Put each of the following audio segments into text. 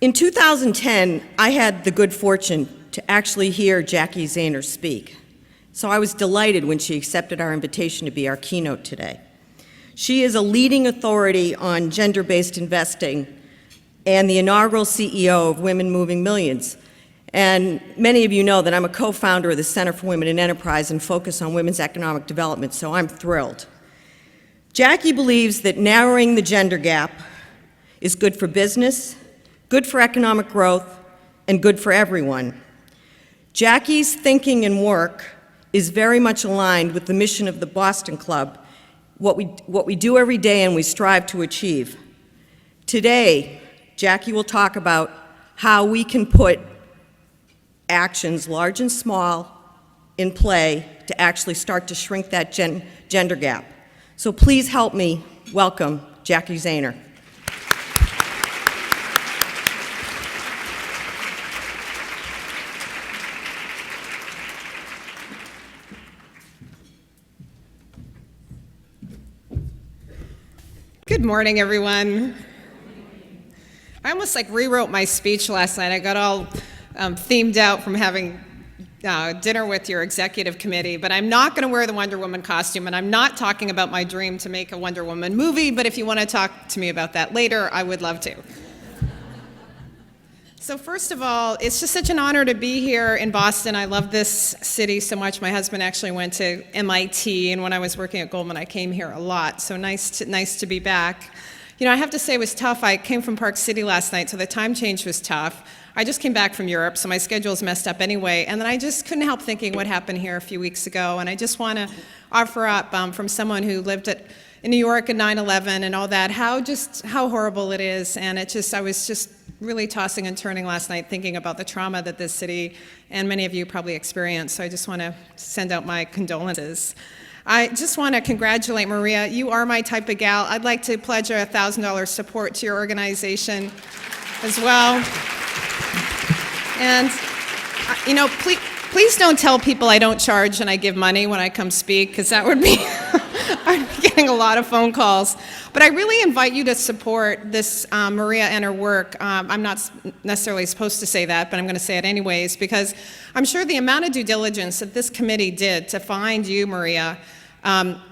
In 2010, I had the good fortune to actually hear Jacki Zehner speak. So I was delighted when she accepted our invitation to be our keynote today. She is a leading authority on gender-based investing and the inaugural CEO of Women Moving Millions. And many of you know that I'm a co-founder of the Center for Women in Enterprise and focus on women's economic development, so I'm thrilled. Jacki believes that narrowing the gender gap is good for business, good for economic growth, and good for everyone. Jacki's thinking and work is very much aligned with the mission of the Boston Club, what we do every day and we strive to achieve. Today, Jacki will talk about how we can put actions, large and small, in play to actually start to shrink that gender gap. So please help me welcome Jacki Zehner. Good morning, everyone. I almost rewrote my speech last night. I got all themed out from having dinner with your executive committee, but I'm not going to wear the Wonder Woman costume, and I'm not talking about my dream to make a Wonder Woman movie, but if you want to talk to me about that later, I would love to. So first of all, it's just such an honor to be here in Boston. I love this city so much. My husband actually went to MIT, and when I was working at Goldman, I came here a lot, so nice to be back. You know, I have to say it was tough. I came from Park City last night, so the time change was tough. I just came back from Europe, so my schedule's messed up anyway, and then I just couldn't help thinking what happened here a few weeks ago, and I just want to offer up from someone who lived in New York in 9/11 and all that, how horrible it is, and I was just really tossing and turning last night thinking about the trauma that this city and many of you probably experienced, so I just want to send out my condolences. I just want to congratulate Maria. You are my type of gal. I'd like to pledge a $1,000 support to your organization as well. And, you know, please don't tell people I don't charge and I give money when I come speak, because that would be, I'd be getting a lot of phone calls. But I really invite you to support this Maria and her work. I'm not necessarily supposed to say that, but I'm going to say it anyways, because I'm sure the amount of due diligence that this committee did to find you, Maria,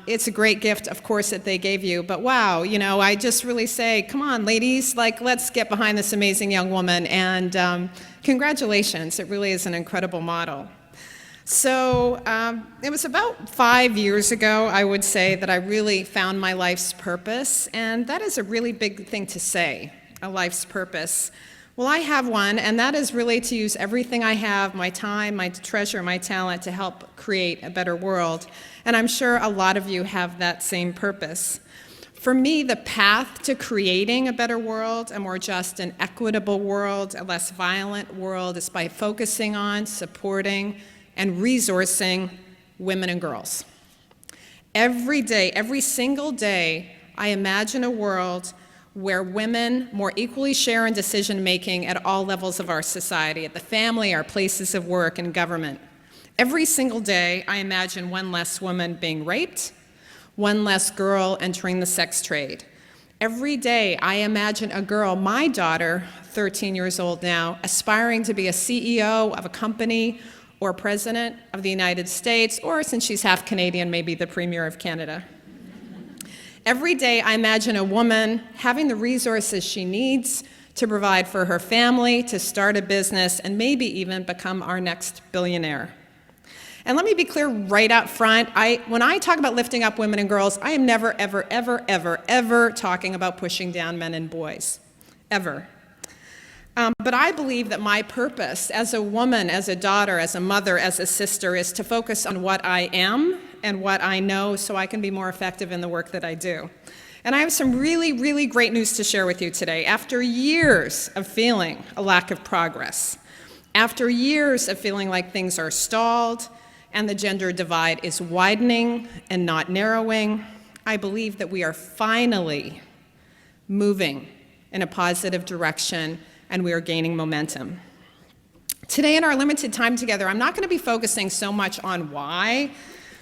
it's a great gift, of course, that they gave you, but wow, you know, I just really say, come on, ladies, let's get behind this amazing young woman, and congratulations, it really is an incredible model. So it was about 5 years ago, I would say, that I really found my life's purpose, and that is a really big thing to say, a life's purpose. Well, I have one, and that is really to use everything I have, my time, my treasure, my talent, to help create a better world. And I'm sure a lot of you have that same purpose. For me, the path to creating a better world, a more just and equitable world, a less violent world, is by focusing on, supporting, and resourcing women and girls. Every day, every single day, I imagine a world where women more equally share in decision-making at all levels of our society, at the family, our places of work, and government. Every single day, I imagine one less woman being raped, one less girl entering the sex trade. Every day, I imagine a girl, my daughter, 13 years old now, aspiring to be a CEO of a company or president of the United States, or since she's half Canadian, maybe the Premier of Canada. Every day, I imagine a woman having the resources she needs to provide for her family, to start a business, and maybe even become our next billionaire. And let me be clear right up front, when I talk about lifting up women and girls, I am never, ever, ever, ever, ever talking about pushing down men and boys, ever. But I believe that my purpose as a woman, as a daughter, as a mother, as a sister, is to focus on what I am and what I know so I can be more effective in the work that I do. And I have some really, really great news to share with you today. After years of feeling a lack of progress, after years of feeling like things are stalled and the gender divide is widening and not narrowing, I believe that we are finally moving in a positive direction and we are gaining momentum. Today in our limited time together, I'm not going to be focusing so much on why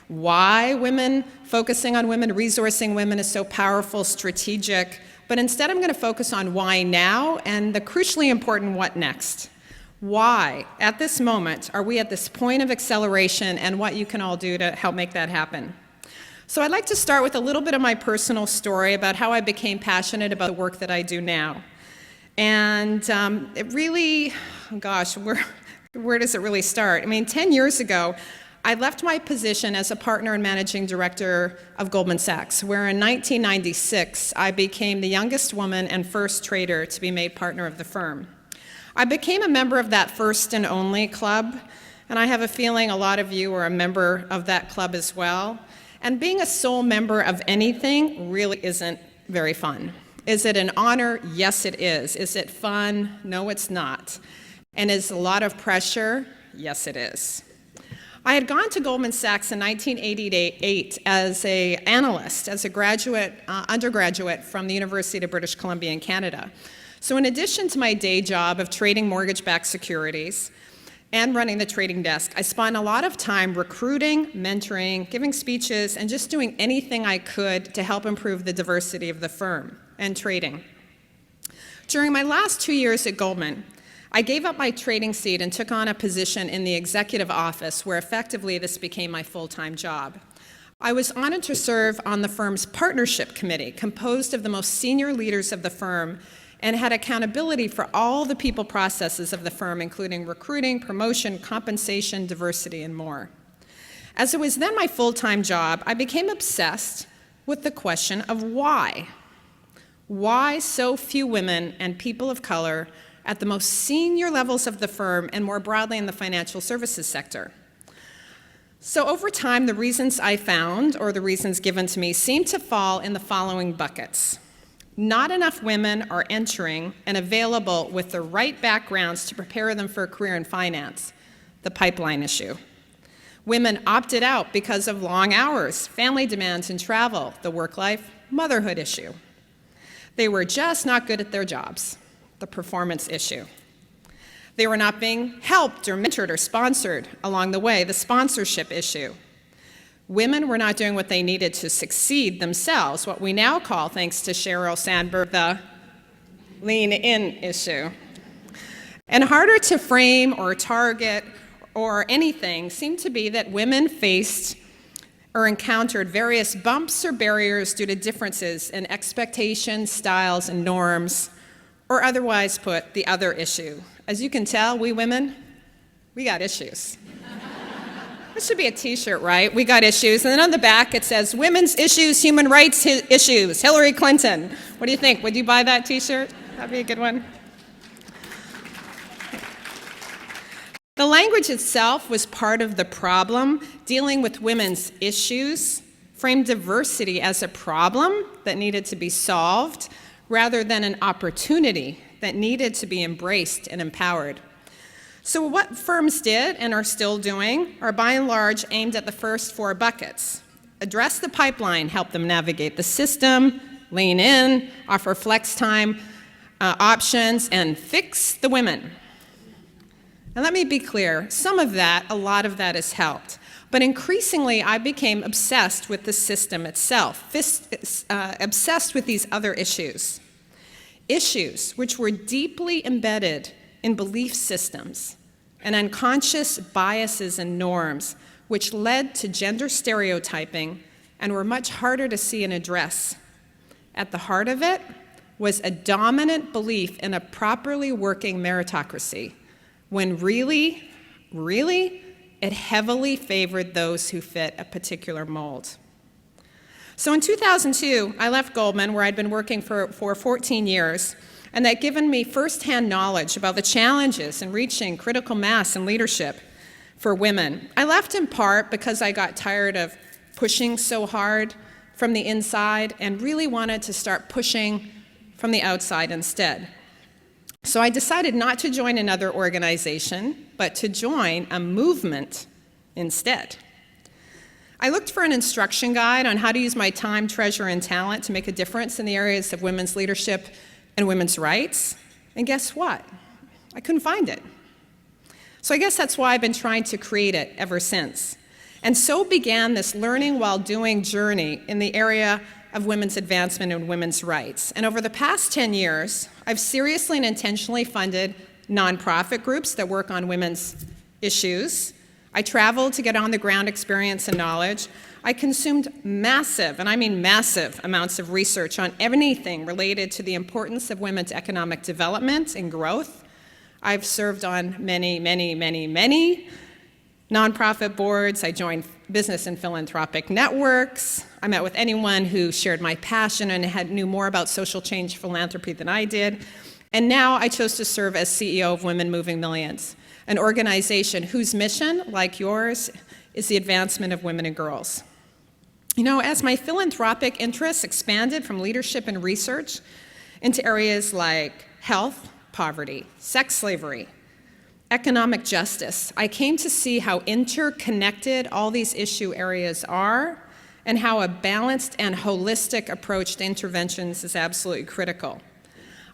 women, focusing on women, resourcing women is so powerful, strategic, but instead I'm going to focus on why now and the crucially important what next. Why, at this moment, are we at this point of acceleration, and what you can all do to help make that happen. So I'd like to start with a little bit of my personal story about how I became passionate about the work that I do now. And it really, gosh, where does it really start? I mean, 10 years ago, I left my position as a partner and managing director of Goldman Sachs, where in 1996, I became the youngest woman and first trader to be made partner of the firm. I became a member of that first and only club, and I have a feeling a lot of you are a member of that club as well. And being a sole member of anything really isn't very fun. Is it an honor? Yes, it is. Is it fun? No, it's not. And is a lot of pressure? Yes, it is. I had gone to Goldman Sachs in 1988 as an analyst, as a graduate, undergraduate from the University of British Columbia in Canada. So in addition to my day job of trading mortgage-backed securities and running the trading desk, I spent a lot of time recruiting, mentoring, giving speeches, and just doing anything I could to help improve the diversity of the firm and trading. During my last 2 years at Goldman, I gave up my trading seat and took on a position in the executive office where effectively this became my full-time job. I was honored to serve on the firm's partnership committee, composed of the most senior leaders of the firm, and had accountability for all the people processes of the firm, including recruiting, promotion, compensation, diversity, and more. As it was then my full-time job, I became obsessed with the question of why. Why so few women and people of color at the most senior levels of the firm and more broadly in the financial services sector? So over time, the reasons I found, or the reasons given to me, seem to fall in the following buckets. Not enough women are entering and available with the right backgrounds to prepare them for a career in finance, the pipeline issue. Women opted out because of long hours, family demands, and travel, the work-life motherhood issue. They were just not good at their jobs, the performance issue. They were not being helped or mentored or sponsored along the way, the sponsorship issue. Women were not doing what they needed to succeed themselves, what we now call, thanks to Sheryl Sandberg, the lean-in issue. And harder to frame or target or anything seemed to be that women faced or encountered various bumps or barriers due to differences in expectations, styles, and norms, or otherwise put, the other issue. As you can tell, we women, we got issues. This should be a t-shirt, right? We got issues. And then on the back it says, women's issues, human rights issues, Hillary Clinton. What do you think? Would you buy that t-shirt? That'd be a good one. The language itself was part of the problem. Dealing with women's issues framed diversity as a problem that needed to be solved rather than an opportunity that needed to be embraced and empowered. So what firms did and are still doing are by and large aimed at the first four buckets. Address the pipeline, help them navigate the system, lean in, offer flex time options, and fix the women. And let me be clear, some of that, a lot of that has helped. But increasingly, I became obsessed with the system itself, obsessed with these other issues. Issues which were deeply embedded in belief systems and unconscious biases and norms which led to gender stereotyping and were much harder to see and address. At the heart of it was a dominant belief in a properly working meritocracy, when really, it heavily favored those who fit a particular mold. So in 2002, I left Goldman, where I'd been working for 14 years, and that given me firsthand knowledge about the challenges in reaching critical mass and leadership for women. I left in part because I got tired of pushing so hard from the inside and really wanted to start pushing from the outside instead. So I decided not to join another organization, but to join a movement instead. I looked for an instruction guide on how to use my time, treasure, and talent to make a difference in the areas of women's leadership and women's rights, and guess what? I couldn't find it. So I guess that's why I've been trying to create it ever since. And so began this learning while doing journey in the area of women's advancement and women's rights. And over the past 10 years, I've seriously and intentionally funded nonprofit groups that work on women's issues. I traveled to get on-the-ground experience and knowledge. I consumed massive, and I mean massive, amounts of research on anything related to the importance of women's economic development and growth. I've served on many, many, many, many nonprofit boards. I joined business and philanthropic networks. I met with anyone who shared my passion and knew more about social change philanthropy than I did. And now I chose to serve as CEO of Women Moving Millions, an organization whose mission, like yours, is the advancement of women and girls. You know, as my philanthropic interests expanded from leadership and research into areas like health, poverty, sex slavery, economic justice, I came to see how interconnected all these issue areas are and how a balanced and holistic approach to interventions is absolutely critical.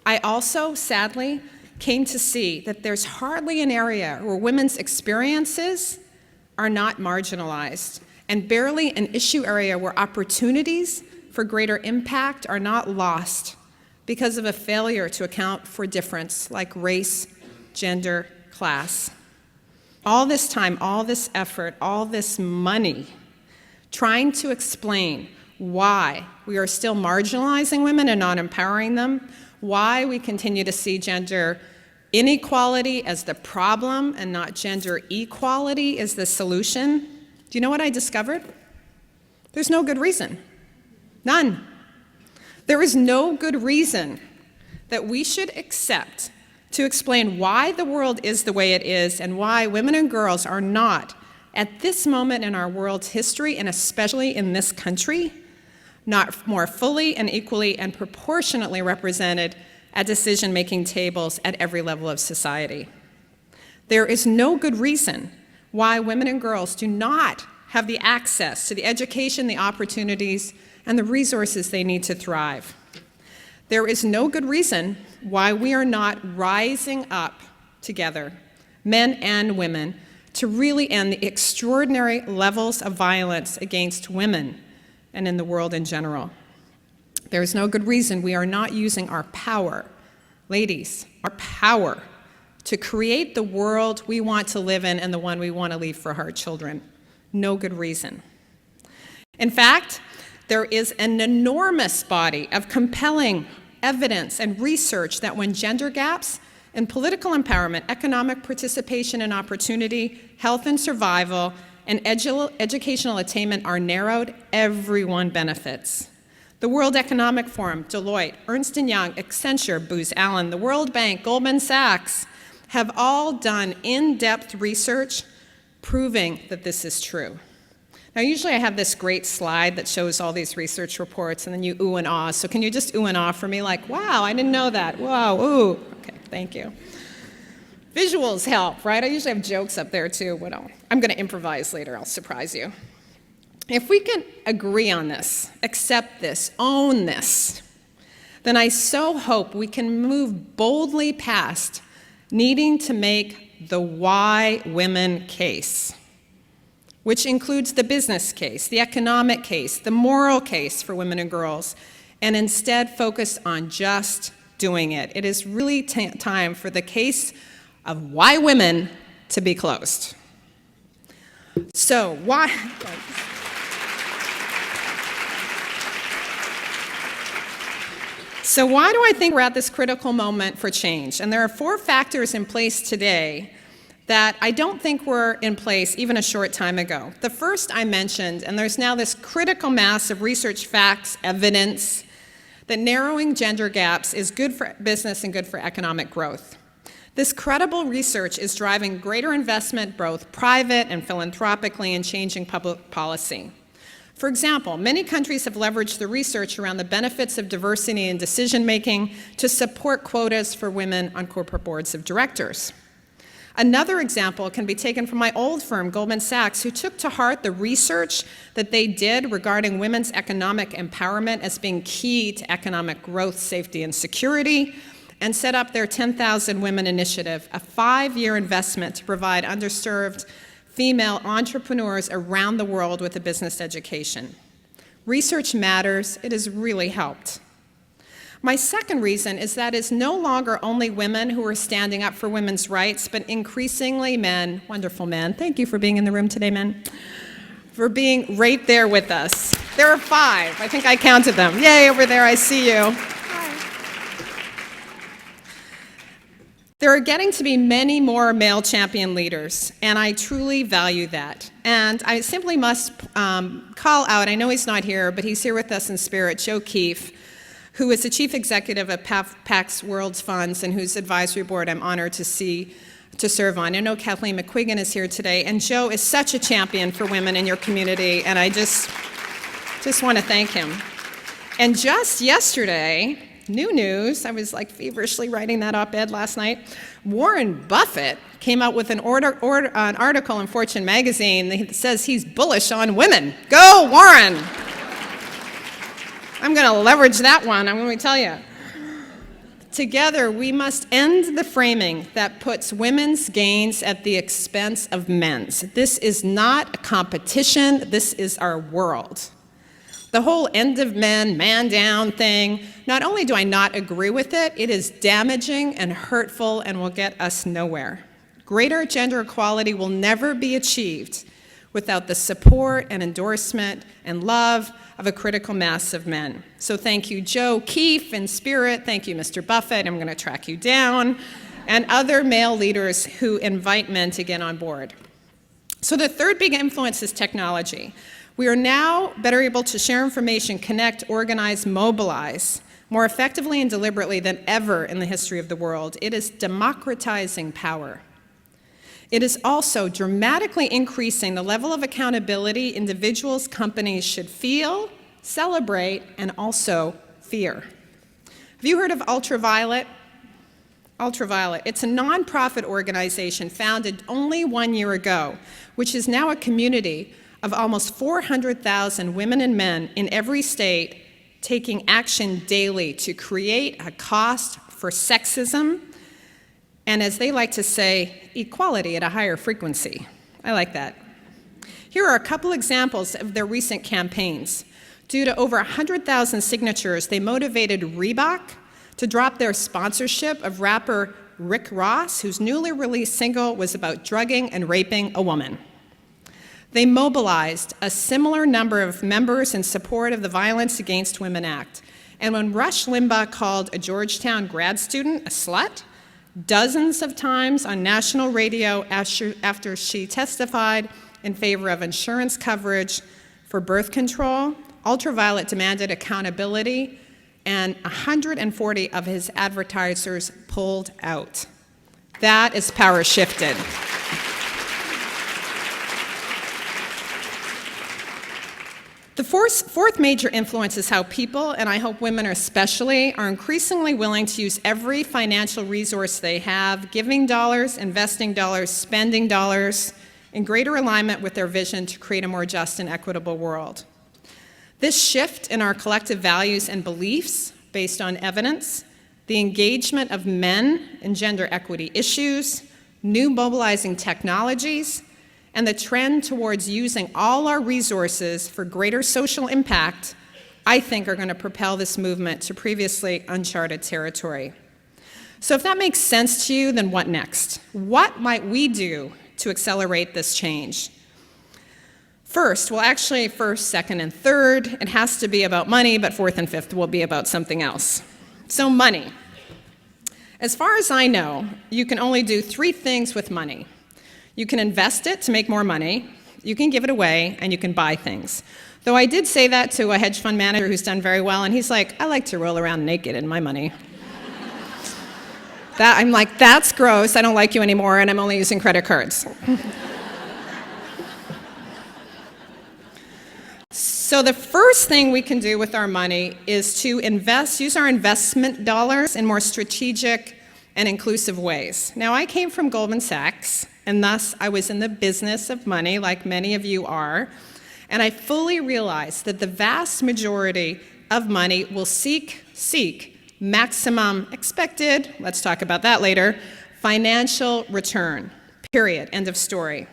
I also, sadly, came to see that there's hardly an area where women's experiences are not marginalized, and barely an issue area where opportunities for greater impact are not lost because of a failure to account for difference like race, gender, class. All this time, all this effort, all this money trying to explain why we are still marginalizing women and not empowering them, why we continue to see gender inequality as the problem and not gender equality as the solution. Do you know what I discovered? There's no good reason. None. There is no good reason that we should accept to explain why the world is the way it is and why women and girls are not, at this moment in our world's history, and especially in this country, not more fully and equally and proportionately represented at decision-making tables at every level of society. There is no good reason why women and girls do not have the access to the education, the opportunities, and the resources they need to thrive. There is no good reason why we are not rising up together, men and women, to really end the extraordinary levels of violence against women and in the world in general. There is no good reason we are not using our power, ladies, our power, to create the world we want to live in and the one we want to leave for our children. No good reason. In fact, there is an enormous body of compelling evidence and research that when gender gaps in political empowerment, economic participation and opportunity, health and survival, and educational attainment are narrowed, everyone benefits. The World Economic Forum, Deloitte, Ernst & Young, Accenture, Booz Allen, the World Bank, Goldman Sachs have all done in-depth research proving that this is true. Now, usually I have this great slide that shows all these research reports, and then you ooh and ah. So can you just ooh and ah for me, like, wow, I didn't know that. Wow, ooh. Okay, thank you. Visuals help, right? I usually have jokes up there, too. But I'm going to improvise later. I'll surprise you. If we can agree on this, accept this, own this, then I so hope we can move boldly past needing to make the why women case, which includes the business case, the economic case, the moral case for women and girls, and instead focus on just doing it. It is really time for the case of why women to be closed. So why do I think we're at this critical moment for change? And there are 4 factors in place today that I don't think were in place even a short time ago. The first I mentioned, and there's now this critical mass of research, facts, evidence, that narrowing gender gaps is good for business and good for economic growth. This credible research is driving greater investment, both private and philanthropically, in changing public policy. For example, many countries have leveraged the research around the benefits of diversity in decision-making to support quotas for women on corporate boards of directors. Another example can be taken from my old firm, Goldman Sachs, who took to heart the research that they did regarding women's economic empowerment as being key to economic growth, safety, and security, and set up their 10,000 Women Initiative, a 5-year investment to provide underserved female entrepreneurs around the world with a business education. Research matters. It has really helped. My second reason is that it's no longer only women who are standing up for women's rights, but increasingly men, wonderful men. Thank you for being in the room today, men, for being right there with us. There are 5. I think I counted them. Yay, over there, I see you. There are getting to be many more male champion leaders, and I truly value that. And I simply must call out, I know he's not here, but he's here with us in spirit, Joe Keefe, who is the chief executive of PAC's World Funds and whose advisory board I'm honored to serve on. I know Kathleen McQuiggan is here today, and Joe is such a champion for women in your community, and I just want to thank him. And just yesterday, new news, I was like feverishly writing that op-ed last night, Warren Buffett came out with an article in Fortune magazine that says he's bullish on women. Go, Warren! I'm going to leverage that one, I'm going to tell you. Together, we must end the framing that puts women's gains at the expense of men's. This is not a competition, this is our world. The whole end of men, man down thing, not only do I not agree with it, it is damaging and hurtful and will get us nowhere. Greater gender equality will never be achieved without the support and endorsement and love of a critical mass of men. So thank you, Joe Keefe in spirit. Thank you, Mr. Buffett. I'm going to track you down. And other male leaders who invite men to get on board. So the third big influence is technology. We are now better able to share information, connect, organize, mobilize more effectively and deliberately than ever in the history of the world. It is democratizing power. It is also dramatically increasing the level of accountability individuals, companies should feel, celebrate, and also fear. Have you heard of Ultraviolet? Ultraviolet. It's a nonprofit organization founded only 1 year ago, which is now a community of almost 400,000 women and men in every state taking action daily to create a cost for sexism, and as they like to say, equality at a higher frequency. I like that. Here are a couple examples of their recent campaigns. Due to over 100,000 signatures, they motivated Reebok to drop their sponsorship of rapper Rick Ross, whose newly released single was about drugging and raping a woman. They mobilized a similar number of members in support of the Violence Against Women Act. And when Rush Limbaugh called a Georgetown grad student a slut, dozens of times on national radio after she testified in favor of insurance coverage for birth control, Ultraviolet demanded accountability, and 140 of his advertisers pulled out. That is power shifted. The fourth major influence is how people, and I hope women especially, are increasingly willing to use every financial resource they have, giving dollars, investing dollars, spending dollars, in greater alignment with their vision to create a more just and equitable world. This shift in our collective values and beliefs, based on evidence, the engagement of men in gender equity issues, new mobilizing technologies, and the trend towards using all our resources for greater social impact, I think are going to propel this movement to previously uncharted territory. So if that makes sense to you, then what next? What might we do to accelerate this change? First, well actually first, second, and third, it has to be about money, but fourth and fifth will be about something else. So money. As far as I know, you can only do 3 things with money. You can invest it to make more money, you can give it away, and you can buy things. Though I did say that to a hedge fund manager who's done very well, and he's like, I like to roll around naked in my money. I'm like, that's gross, I don't like you anymore, and I'm only using credit cards. So the first thing we can do with our money is to use our investment dollars in more strategic and inclusive ways. Now, I came from Goldman Sachs, and thus I was in the business of money, like many of you are, and I fully realized that the vast majority of money will seek maximum expected, let's talk about that later, financial return, period, end of story.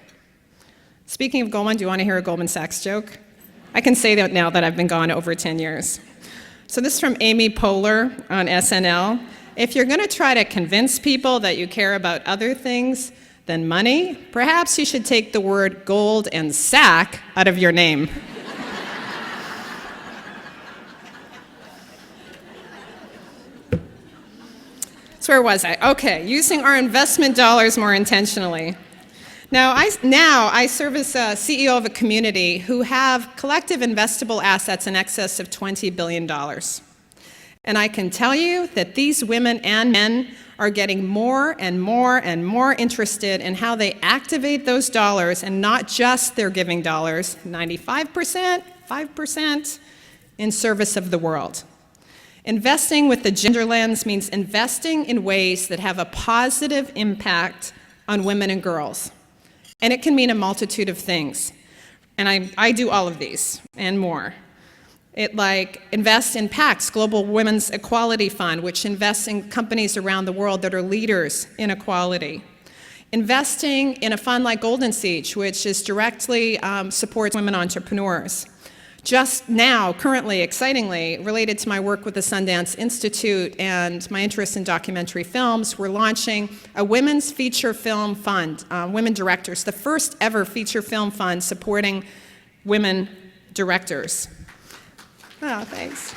Speaking of Goldman, do you want to hear a Goldman Sachs joke? I can say that now that I've been gone over 10 years. So this is from Amy Poehler on SNL. If you're going to try to convince people that you care about other things than money, perhaps you should take the word gold and sack out of your name. So where was I? Okay, using our investment dollars more intentionally. Now I serve as a CEO of a community who have collective investable assets in excess of $20 billion. And I can tell you that these women and men are getting more and more and more interested in how they activate those dollars, and not just their giving dollars, 95%, 5%, in service of the world. Investing with the gender lens means investing in ways that have a positive impact on women and girls. And it can mean a multitude of things. And I do all of these and more. It invest in PACS, Global Women's Equality Fund, which invests in companies around the world that are leaders in equality. Investing in a fund like Golden Siege, which is directly supports women entrepreneurs. Just now, currently, excitingly, related to my work with the Sundance Institute and my interest in documentary films, we're launching a women's feature film fund, women directors, the first ever feature film fund supporting women directors. Oh, thanks.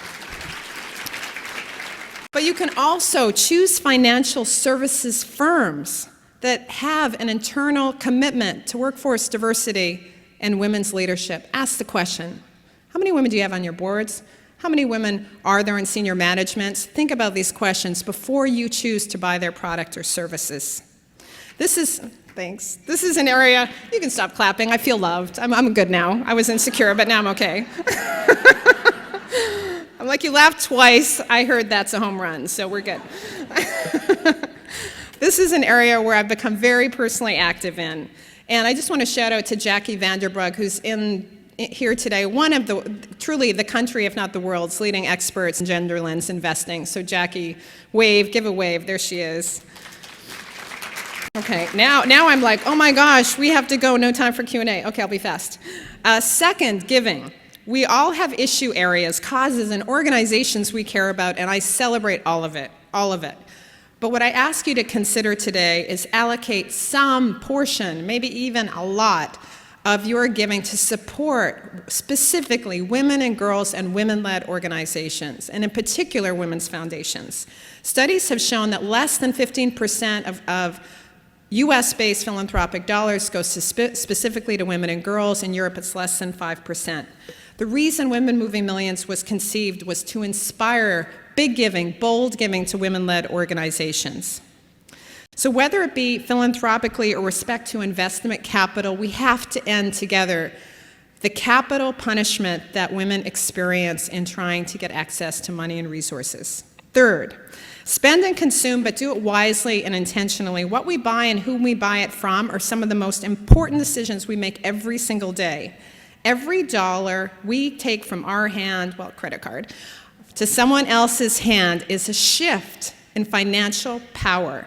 But you can also choose financial services firms that have an internal commitment to workforce diversity and women's leadership. Ask the question, how many women do you have on your boards? How many women are there in senior management? Think about these questions before you choose to buy their product or services. Thanks. This is an area, you can stop clapping, I feel loved. I'm good now. I was insecure, but now I'm okay. I'm like, you laughed twice. I heard that's a home run, so we're good. This is an area where I've become very personally active in. And I just want to shout out to Jacki Vanderbrug, who's here today, one of truly the country, if not the world's, leading experts in gender lens investing. So Jacki, wave, give a wave, there she is. Okay, now I'm like, oh my gosh, we have to go, no time for Q&A. Okay, I'll be fast. Second, giving. We all have issue areas, causes, and organizations we care about, and I celebrate all of it. But what I ask you to consider today is allocate some portion, maybe even a lot, of your giving to support specifically women and girls and women-led organizations, and in particular women's foundations. Studies have shown that less than 15% of US-based philanthropic dollars goes specifically to women and girls. In Europe, it's less than 5%. The reason Women Moving Millions was conceived was to inspire big giving, bold giving to women-led organizations. So whether it be philanthropically or respect to investment capital, we have to end together the capital punishment that women experience in trying to get access to money and resources. Third, spend and consume, but do it wisely and intentionally. What we buy and whom we buy it from are some of the most important decisions we make every single day. Every dollar we take from our hand, well, credit card, to someone else's hand is a shift in financial power.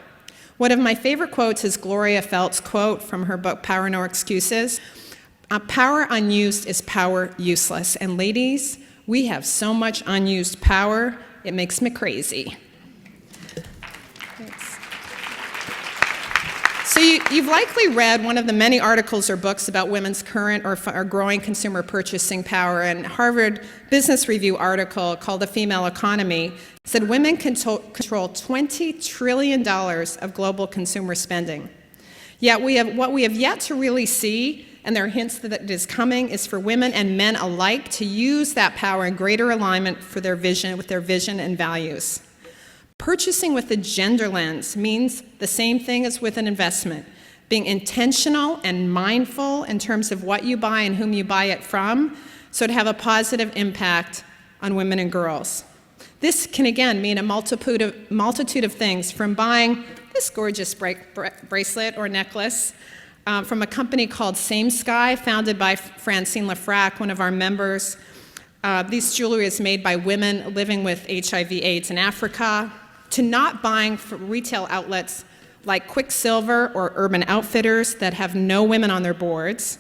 One of my favorite quotes is Gloria Felt's quote from her book, Power No Excuses. Power unused is power useless. And ladies, we have so much unused power, it makes me crazy. Thanks. So you've likely read one of the many articles or books about women's current or growing consumer purchasing power, and Harvard Business Review article called The Female Economy said women control $20 trillion of global consumer spending. Yet what we have yet to really see, and there are hints that it is coming, is for women and men alike to use that power in greater alignment with their vision and values. Purchasing with a gender lens means the same thing as with an investment, being intentional and mindful in terms of what you buy and whom you buy it from, so to have a positive impact on women and girls. This can, again, mean a multitude of things, from buying this gorgeous bracelet or necklace from a company called Same Sky, founded by Francine Lafrac, one of our members. This jewelry is made by women living with HIV/AIDS in Africa, to not buying from retail outlets like Quicksilver or Urban Outfitters that have no women on their boards,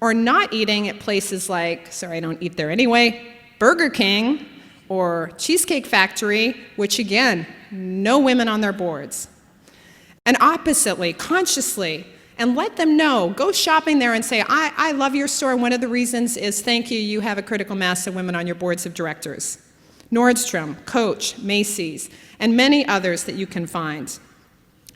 or not eating at places like, sorry, I don't eat there anyway, Burger King or Cheesecake Factory, which again, no women on their boards. And oppositely, consciously, and let them know, go shopping there and say, I love your store. One of the reasons is thank you, you have a critical mass of women on your boards of directors. Nordstrom, Coach, Macy's, and many others that you can find.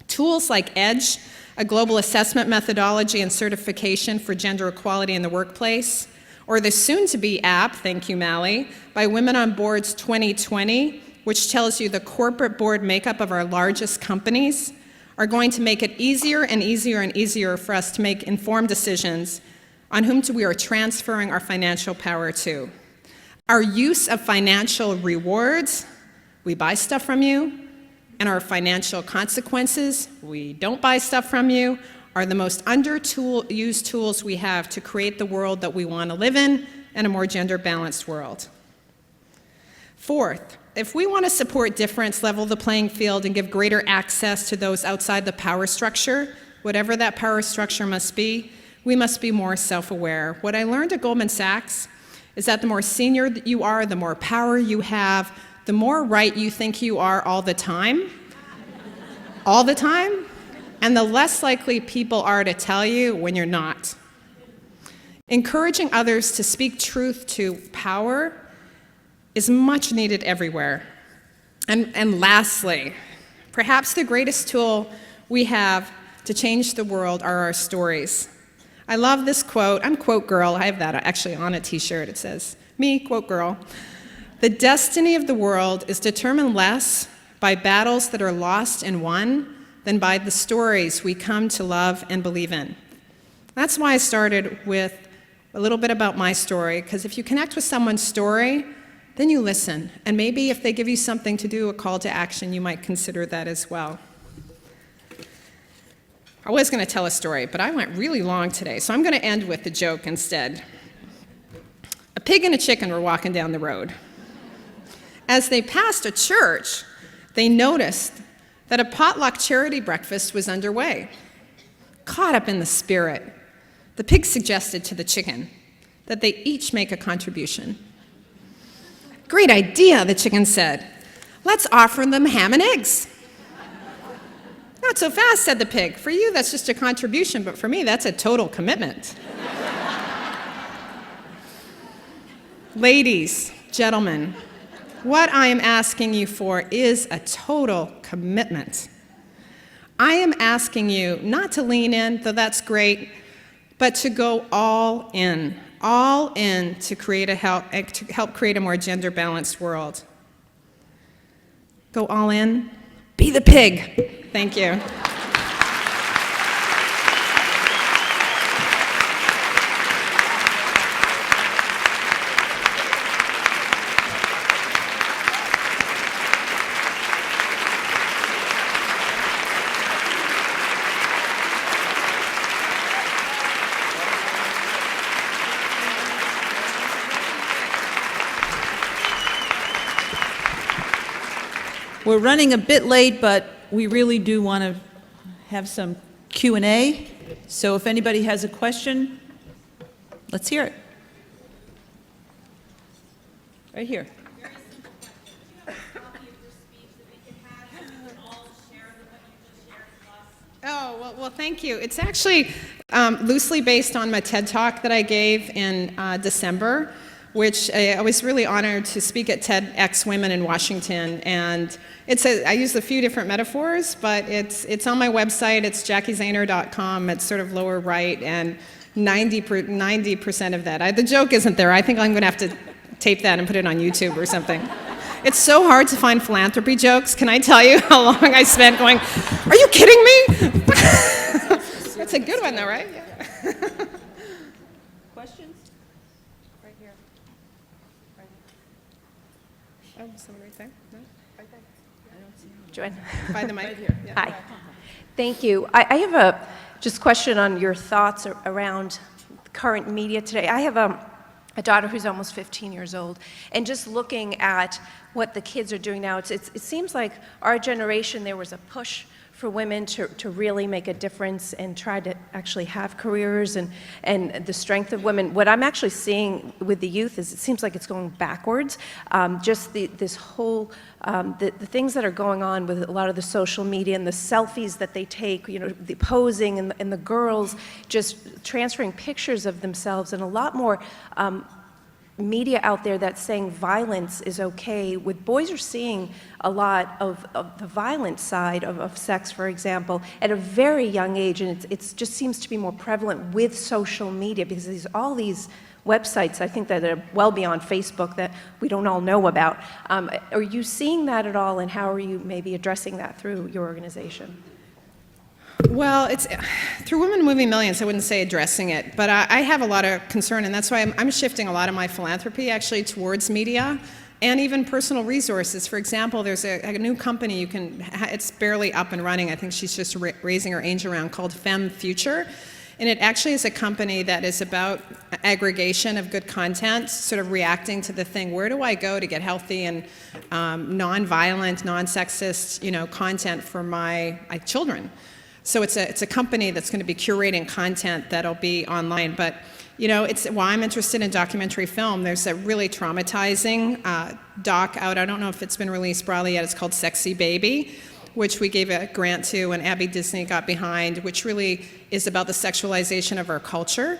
Tools like EDGE, a global assessment methodology and certification for gender equality in the workplace, or the soon-to-be app, thank you, Mally, by Women on Boards 2020, which tells you the corporate board makeup of our largest companies, are going to make it easier and easier and easier for us to make informed decisions on whom we are transferring our financial power to. Our use of financial rewards, we buy stuff from you, and our financial consequences, we don't buy stuff from you, are the most underused tools we have to create the world that we want to live in and a more gender-balanced world. Fourth, if we want to support difference, level the playing field, and give greater access to those outside the power structure, whatever that power structure must be, we must be more self-aware. What I learned at Goldman Sachs is that the more senior you are, the more power you have, the more right you think you are all the time, and the less likely people are to tell you when you're not. Encouraging others to speak truth to power is much needed everywhere. And lastly, perhaps the greatest tool we have to change the world are our stories. I love this quote. I'm quote girl. I have that actually on a t-shirt. It says, me, quote girl. The destiny of the world is determined less by battles that are lost and won than by the stories we come to love and believe in. That's why I started with a little bit about my story, because if you connect with someone's story, then you listen, and maybe if they give you something to do, a call to action, you might consider that as well. I was going to tell a story, but I went really long today, so I'm going to end with a joke instead. A pig and a chicken were walking down the road. As they passed a church, they noticed that a potluck charity breakfast was underway. Caught up in the spirit, the pig suggested to the chicken that they each make a contribution. Great idea, the chicken said. Let's offer them ham and eggs. Not so fast, said the pig. For you, that's just a contribution, but for me, that's a total commitment. Ladies, gentlemen, what I am asking you for is a total commitment. I am asking you not to lean in, though that's great, but to go all in to create to help create a more gender-balanced world. Go all in, be the pig. Thank you. We're running a bit late, but we really do want to have some Q&A. So if anybody has a question, let's hear it. Right here. Oh, well, thank you. It's actually loosely based on my TED Talk that I gave in December, which I was really honored to speak at TEDx Women in Washington. And I used a few different metaphors, but it's on my website. It's JackiZehner.com. It's sort of lower right, and 90% of that. The joke isn't there. I think I'm going to have to tape that and put it on YouTube or something. It's so hard to find philanthropy jokes. Can I tell you how long I spent going, are you kidding me? That's a good one, though, right? Yeah. Questions? Right here. Right here. Oh, someone right there? No? Right there. I don't see him. Joanne. By the mic. Right here. Yeah. Hi. Thank you. I have a just question on your thoughts around current media today. I have a daughter who's almost 15 years old, and just looking at what the kids are doing now, it seems like our generation, there was a push for women to really make a difference and try to actually have careers and the strength of women. What I'm actually seeing with the youth is it seems like it's going backwards. Just this whole, the things that are going on with a lot of the social media and the selfies that they take, you know, the posing and the girls just transferring pictures of themselves, and a lot more media out there that's saying violence is okay. With boys are seeing a lot of the violent side of sex, for example, at a very young age, and it just seems to be more prevalent with social media because there's all these websites, I think, that are well beyond Facebook that we don't all know about. Are you seeing that at all, and how are you maybe addressing that through your organization? Well, it's through Women Moving Millions. I wouldn't say addressing it, but I have a lot of concern, and that's why I'm shifting a lot of my philanthropy actually towards media and even personal resources. For example, there's a new company you can. It's barely up and running. I think she's just raising her angel round, called Future, and it actually is a company that is about aggregation of good content, sort of reacting to the thing. Where do I go to get healthy and non-violent, non-sexist, content for my children? So it's a company that's going to be curating content that'll be online. But, it's why I'm interested in documentary film. There's a really traumatizing doc out. I don't know if it's been released broadly yet. It's called Sexy Baby, which we gave a grant to and Abby Disney got behind, which really is about the sexualization of our culture.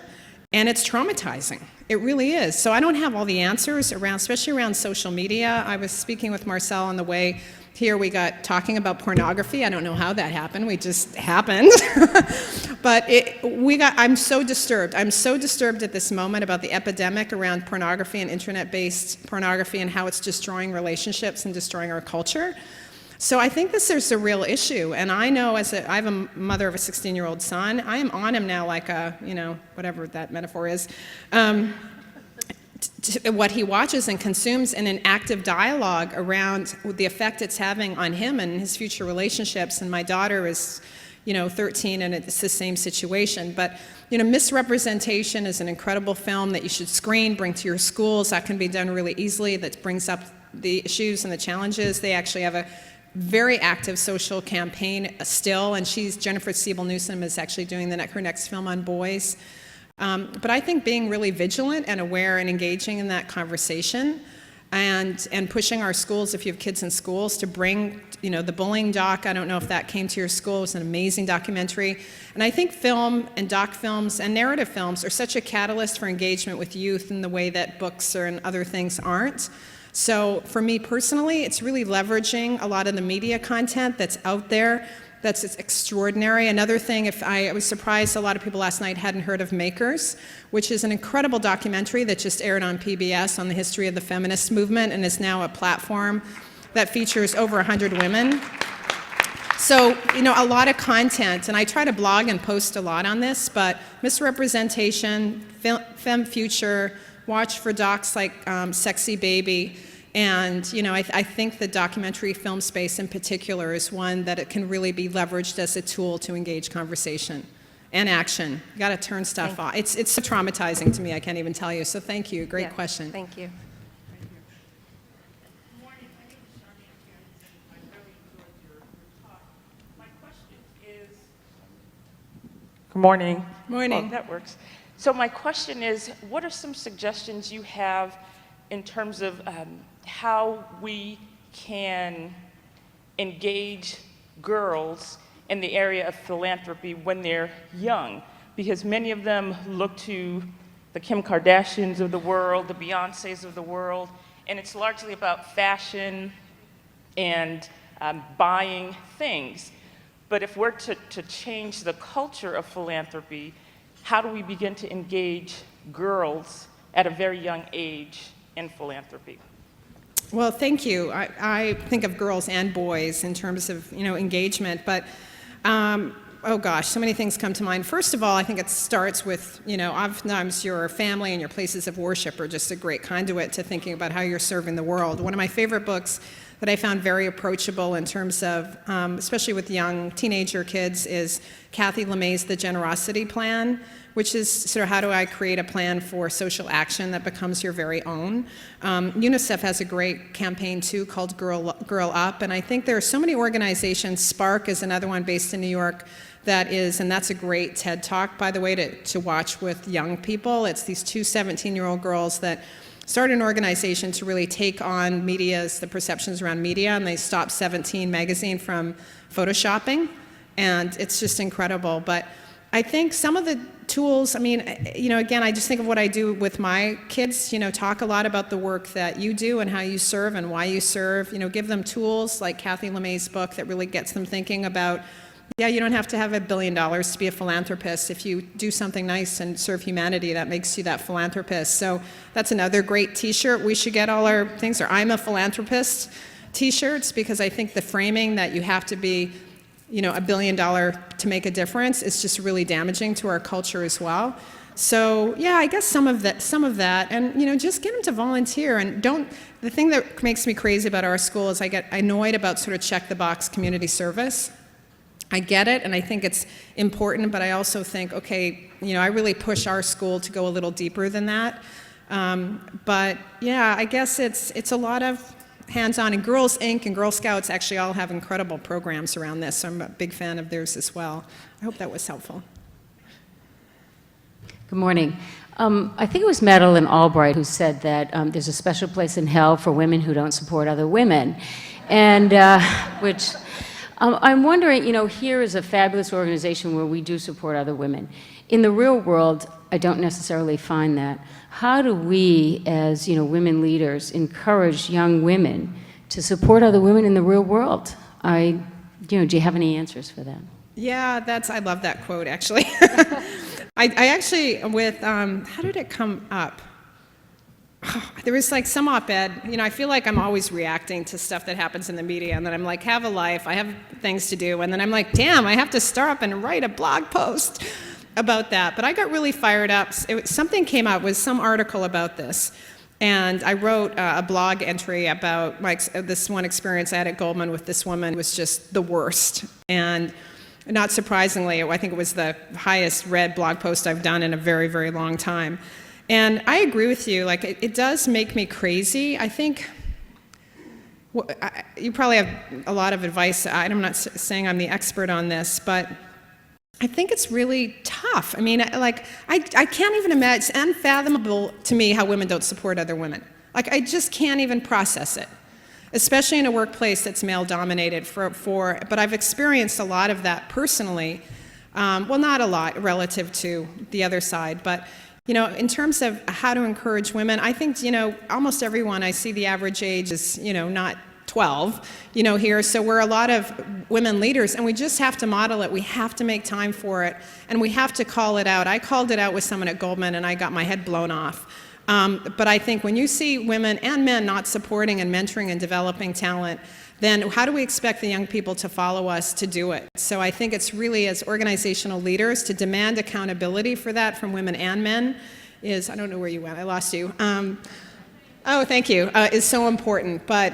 And it's traumatizing. It really is. So I don't have all the answers around, especially around social media. I was speaking with Marcel on the way here. We got talking about pornography. I don't know how that happened. We just happened. But I'm so disturbed. I'm so disturbed at this moment about the epidemic around pornography and internet-based pornography and how it's destroying relationships and destroying our culture. So I think there's a real issue, and I know I have a mother of a 16-year-old son. I am on him now like a, whatever that metaphor is, what he watches and consumes in an active dialogue around the effect it's having on him and his future relationships. And my daughter is, 13, and it's the same situation. But, Misrepresentation is an incredible film that you should screen, bring to your schools. That can be done really easily. That brings up the issues and the challenges. They actually have a very active social campaign still, and Jennifer Siebel-Newsom is actually doing her next film on boys. But I think being really vigilant and aware and engaging in that conversation and pushing our schools, if you have kids in schools, to bring, the bullying doc. I don't know if that came to your school. It was an amazing documentary. And I think film and doc films and narrative films are such a catalyst for engagement with youth in the way that books and other things aren't. So for me personally, it's really leveraging a lot of the media content that's out there. That's extraordinary. Another thing, I was surprised a lot of people last night hadn't heard of Makers, which is an incredible documentary that just aired on PBS on the history of the feminist movement and is now a platform that features over 100 women. So, a lot of content, and I try to blog and post a lot on this, but misrepresentation, Femme Future, watch for docs like Sexy Baby. And, I think the documentary film space in particular is one that it can really be leveraged as a tool to engage conversation and action. You got to turn stuff off. It's so traumatizing to me, I can't even tell you. So thank you. Great question. Thank you. Good morning. Morning. Oh, that works. So my question is, what are some suggestions you have in terms of how we can engage girls in the area of philanthropy when they're young? Because many of them look to the Kim Kardashians of the world, the Beyoncés of the world, and it's largely about fashion and buying things. But if we're to change the culture of philanthropy, how do we begin to engage girls at a very young age in philanthropy? Well, thank you. I think of girls and boys in terms of, engagement, but oh gosh, so many things come to mind. First of all, I think it starts with, oftentimes your family and your places of worship are just a great conduit to thinking about how you're serving the world. One of my favorite books that I found very approachable in terms of, especially with young teenager kids, is Kathy LeMay's The Generosity Plan, which is sort of how do I create a plan for social action that becomes your very own. UNICEF has a great campaign too called Girl Up, and I think there are so many organizations. Spark is another one based in New York and that's a great TED Talk, by the way, to watch with young people. It's these two 17-year-old girls that started an organization to really take on the perceptions around media, and they stopped 17 magazine from photoshopping, and it's just incredible. But I think some of the tools, I mean, again, I just think of what I do with my kids, talk a lot about the work that you do and how you serve and why you serve, give them tools like Kathy LeMay's book that really gets them thinking about, yeah, you don't have to have $1 billion to be a philanthropist. If you do something nice and serve humanity, that makes you that philanthropist. So that's another great t-shirt. We should get all our things, or I'm a philanthropist t-shirts, because I think the framing that you have to be $1 billion to make a difference is just really damaging to our culture as well. So yeah, I guess some of that, and just get them to volunteer, and the thing that makes me crazy about our school is I get annoyed about sort of check the box community service. I get it, and I think it's important, but I also think, okay, I really push our school to go a little deeper than that. But yeah, I guess it's a lot of hands-on, and Girls Inc. and Girl Scouts actually all have incredible programs around this, so I'm a big fan of theirs as well. I hope that was helpful. Good morning. I think it was Madeleine Albright who said that there's a special place in hell for women who don't support other women, and which I'm wondering, here is a fabulous organization where we do support other women. In the real world, I don't necessarily find that. How do we, as women leaders, encourage young women to support other women in the real world? Do you have any answers for that? Yeah, I love that quote, actually. I actually, how did it come up? There was like some op-ed, I feel like I'm always reacting to stuff that happens in the media, and then I'm like, have a life, I have things to do, and then I'm like, damn, I have to start up and write a blog post about that. But I got really fired up. Something came out, was some article about this, and I wrote a blog entry about this one experience I had at Goldman with this woman. It was just the worst, and not surprisingly, I think it was the highest read blog post I've done in a very, very long time. And I agree with you, it does make me crazy. I think you probably have a lot of advice. I'm not saying I'm the expert on this, but I think it's really tough. I mean, I can't even imagine, it's unfathomable to me how women don't support other women. I just can't even process it, especially in a workplace that's male-dominated but I've experienced a lot of that personally. Well, not a lot relative to the other side, but in terms of how to encourage women, I think, almost everyone, I see the average age is, not 12, here. So we're a lot of women leaders, and we just have to model it. We have to make time for it, and we have to call it out. I called it out with someone at Goldman, and I got my head blown off. But I think when you see women and men not supporting and mentoring and developing talent, then how do we expect the young people to follow us to do it? So I think it's really, as organizational leaders, to demand accountability for that from women and men is, I don't know where you went, I lost you. Oh, thank you, is so important. But,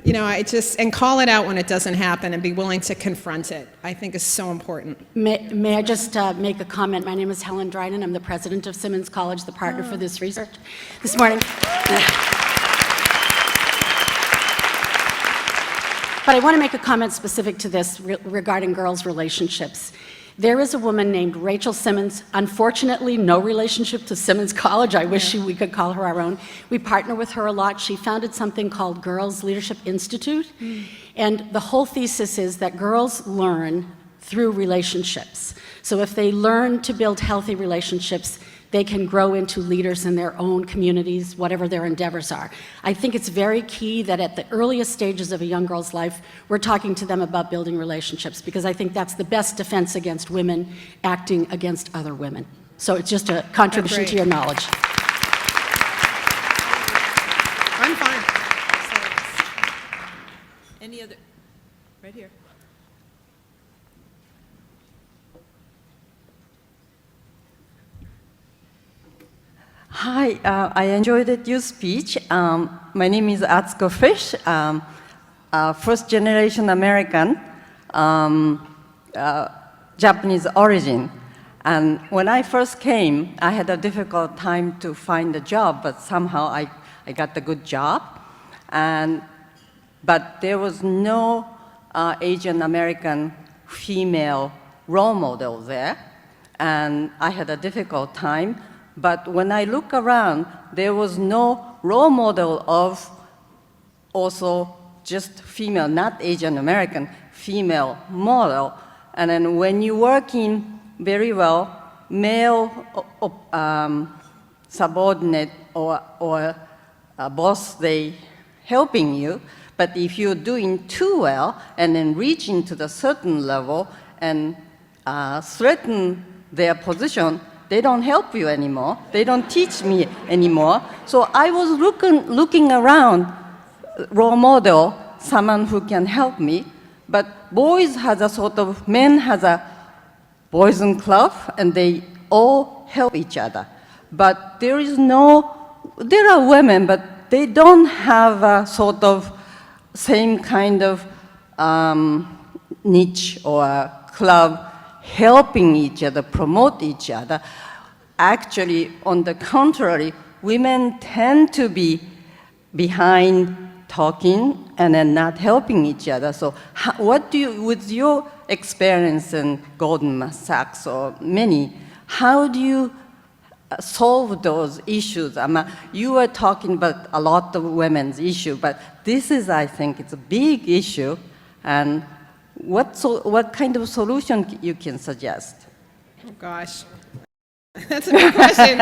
and call it out when it doesn't happen and be willing to confront it, I think is so important. May I just make a comment? My name is Helen Dryden. I'm the president of Simmons College, the partner for this research this morning. But I want to make a comment specific to this regarding girls' relationships. There is a woman named Rachel Simmons, unfortunately no relationship to Simmons College. I wish we could call her our own. We partner with her a lot. She founded something called Girls Leadership Institute. And the whole thesis is that girls learn through relationships. So if they learn to build healthy relationships, they can grow into leaders in their own communities, whatever their endeavors are. I think it's very key that at the earliest stages of a young girl's life, we're talking to them about building relationships, because I think that's the best defense against women acting against other women. So it's just a contribution to your knowledge. I'm fine. Any other? Right here. Hi, I enjoyed your speech. My name is Atsuko Fish, first-generation American, Japanese origin. And when I first came, I had a difficult time to find a job, but somehow I got a good job. But there was no Asian American female role model there, and I had a difficult time. But when I look around, there was no role model of also just female, not Asian American, female model. And then when you work in very well, male subordinate or boss, they helping you. But if you're doing too well and then reaching to the certain level and threaten their position, they don't help you anymore. They don't teach me anymore. So I was looking around, role model, someone who can help me. But boys has a sort of, men has a boys and club, and they all help each other. But there are women, but they don't have a sort of same kind of niche or club helping each other, promote each other. Actually, on the contrary, women tend to be behind talking and then not helping each other. So what do you, with your experience in Goldman Sachs or many, how do you solve those issues? You were talking about a lot of women's issue, but this is, I think, it's a big issue. And what kind of solution you can suggest? Oh, gosh. That's a big question.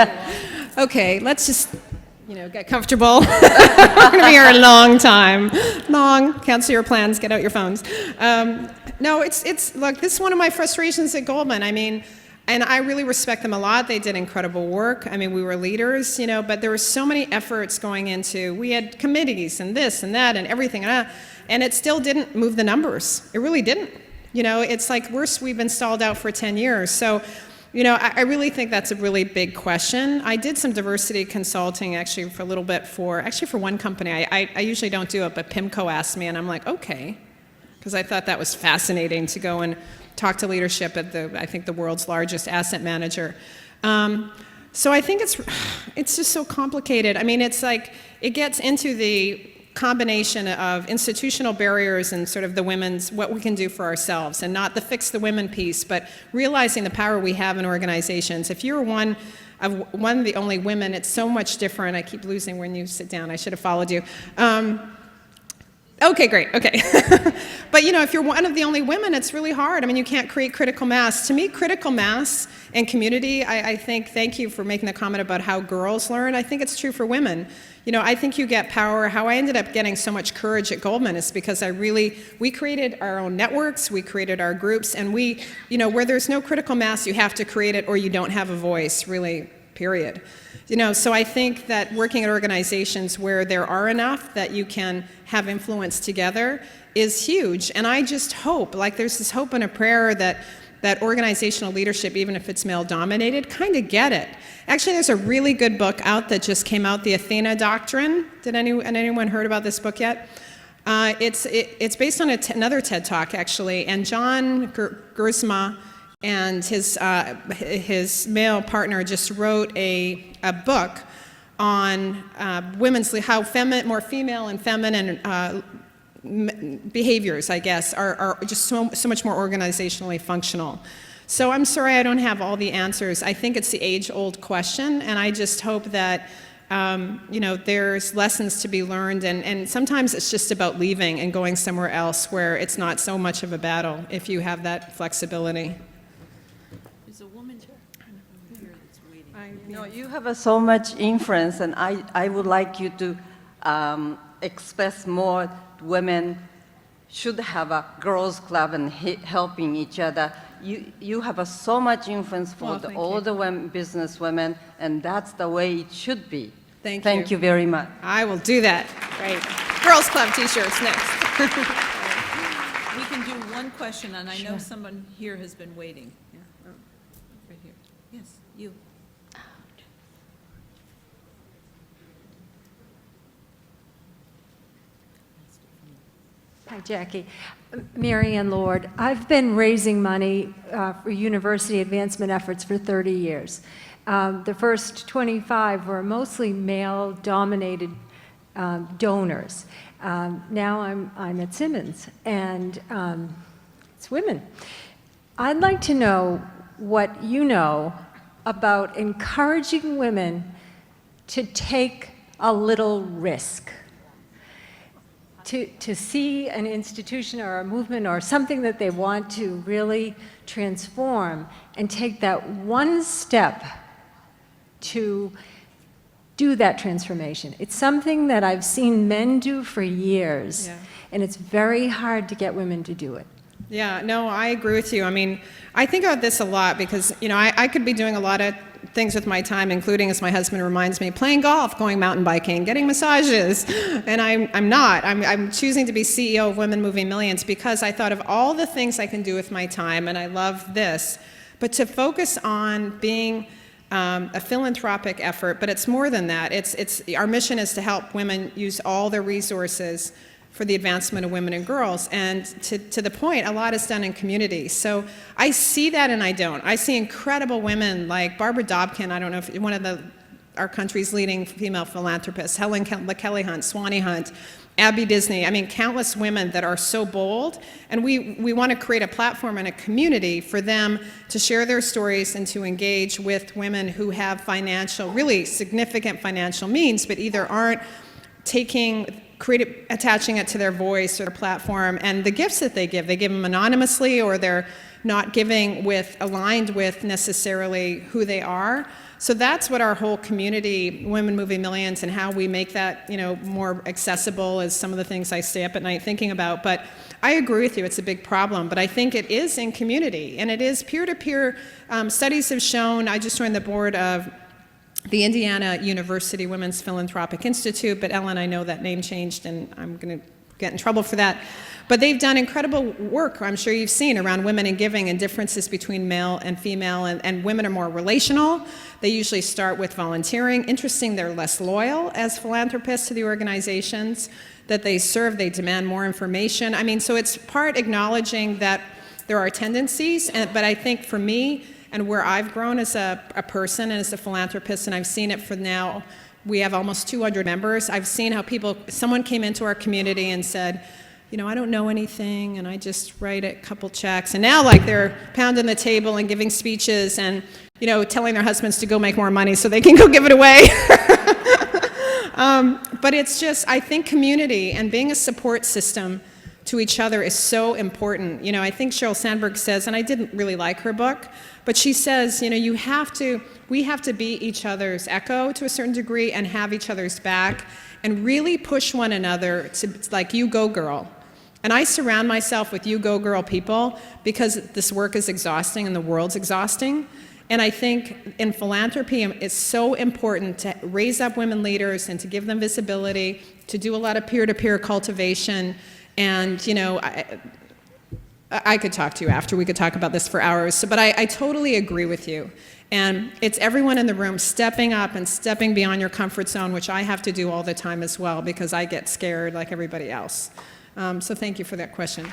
Okay, let's just, get comfortable. We're going to be here a long time. Cancel your plans, get out your phones. No, look, this is one of my frustrations at Goldman. And I really respect them a lot. They did incredible work. We were leaders, but there were so many efforts going into, we had committees and this and that and everything, and it still didn't move the numbers. It really didn't. It's like we've been stalled out for 10 years. So, I really think that's a really big question. I did some diversity consulting actually for a little bit for one company. I usually don't do it, but PIMCO asked me, and I'm like, okay, because I thought that was fascinating to go and talk to leadership at I think the world's largest asset manager. So I think it's just so complicated. It's like it gets into the combination of institutional barriers and sort of what we can do for ourselves, and not the fix the women piece, but realizing the power we have in organizations. If you're one of the only women, it's so much different. I keep losing when you sit down. I should have followed you. Okay, great, okay. But if you're one of the only women, it's really hard. You can't create critical mass. To me, critical mass and community, I think, thank you for making the comment about how girls learn. I think it's true for women. I think you get power. How I ended up getting so much courage at Goldman is because we created our own networks, we created our groups, and where there's no critical mass, you have to create it or you don't have a voice, really, period. So I think that working at organizations where there are enough that you can have influence together is huge. And I just hope, there's this hope and a prayer that organizational leadership, even if it's male-dominated, kind of get it. Actually, there's a really good book out that just came out, The Athena Doctrine. Did anyone heard about this book yet? It's based on another TED Talk, actually, and John Gersma and his male partner just wrote a book on how more female and feminine behaviors, I guess, are just so much more organizationally functional. So I'm sorry I don't have all the answers. I think it's the age-old question, and I just hope that there's lessons to be learned, and sometimes it's just about leaving and going somewhere else where it's not so much of a battle if you have that flexibility. There's a woman here that's waiting. You have so much influence, and I would like you to express more. Women should have a girls' club and helping each other. You have so much influence for all the women, business women, and that's the way it should be. Thank you very much. I will do that. Great. Girls' Club t-shirts next. We can do one question, and I know someone here has been waiting. Yeah. Oh, right here. Yes, you. Hi, Jackie. Mary Ann Lord. I've been raising money for university advancement efforts for 30 years. The first 25 were mostly male-dominated donors. Now I'm at Simmons, and it's women. I'd like to know what you know about encouraging women to take a little risk. To see an institution or a movement or something that they want to really transform and take that one step to do that transformation. It's something that I've seen men do for years, and it's very hard to get women to do it. Yeah, no, I agree with you. I mean, I think about this a lot because, you know, I could be doing a lot of things with my time, including, as my husband reminds me, playing golf, going mountain biking, getting massages, and I'm not. I'm choosing to be CEO of Women Moving Millions because I thought of all the things I can do with my time, and I love this, but to focus on being a philanthropic effort, but it's more than that. It's our mission is to help women use all their resources for the advancement of women and girls. And to the point, a lot is done in community. So I see that and I don't. I see incredible women like Barbara Dobkin, I don't know if one of our country's leading female philanthropists, Helen Kelly Hunt, Swanee Hunt, Abby Disney, I mean, countless women that are so bold, and we want to create a platform and a community for them to share their stories and to engage with women who have really significant financial means, but either aren't attaching it to their voice or their platform, and the gifts that they give them anonymously, or they're not giving aligned with necessarily who they are. So that's what our whole community, Women Moving Millions, and how we make that, you know, more accessible is some of the things I stay up at night thinking about. But I agree with you, it's a big problem, but I think it is in community, and it is peer-to-peer. Studies have shown, I just joined the board of the Indiana University Women's Philanthropic Institute, but Ellen, I know that name changed, and I'm going to get in trouble for that. But they've done incredible work, I'm sure you've seen, around women and giving and differences between male and female, and women are more relational. They usually start with volunteering. Interesting, they're less loyal as philanthropists to the organizations that they serve. They demand more information. I mean, so it's part acknowledging that there are tendencies, but I think for me, and where I've grown as a person and as a philanthropist, and I've seen it for now, we have almost 200 members. I've seen how someone came into our community and said, you know, I don't know anything, and I just write a couple checks. And now, like, they're pounding the table and giving speeches and, you know, telling their husbands to go make more money so they can go give it away. But it's just, I think community and being a support system to each other is so important. You know, I think Sheryl Sandberg says, and I didn't really like her book, but she says, you know, we have to be each other's echo to a certain degree and have each other's back and really push one another to, like, you go girl. And I surround myself with you go girl people because this work is exhausting and the world's exhausting. And I think in philanthropy, it's so important to raise up women leaders and to give them visibility, to do a lot of peer-to-peer cultivation. And, you know, I could talk to you after. We could talk about this for hours. But I totally agree with you. And it's everyone in the room stepping up and stepping beyond your comfort zone, which I have to do all the time as well because I get scared like everybody else. So thank you for that question.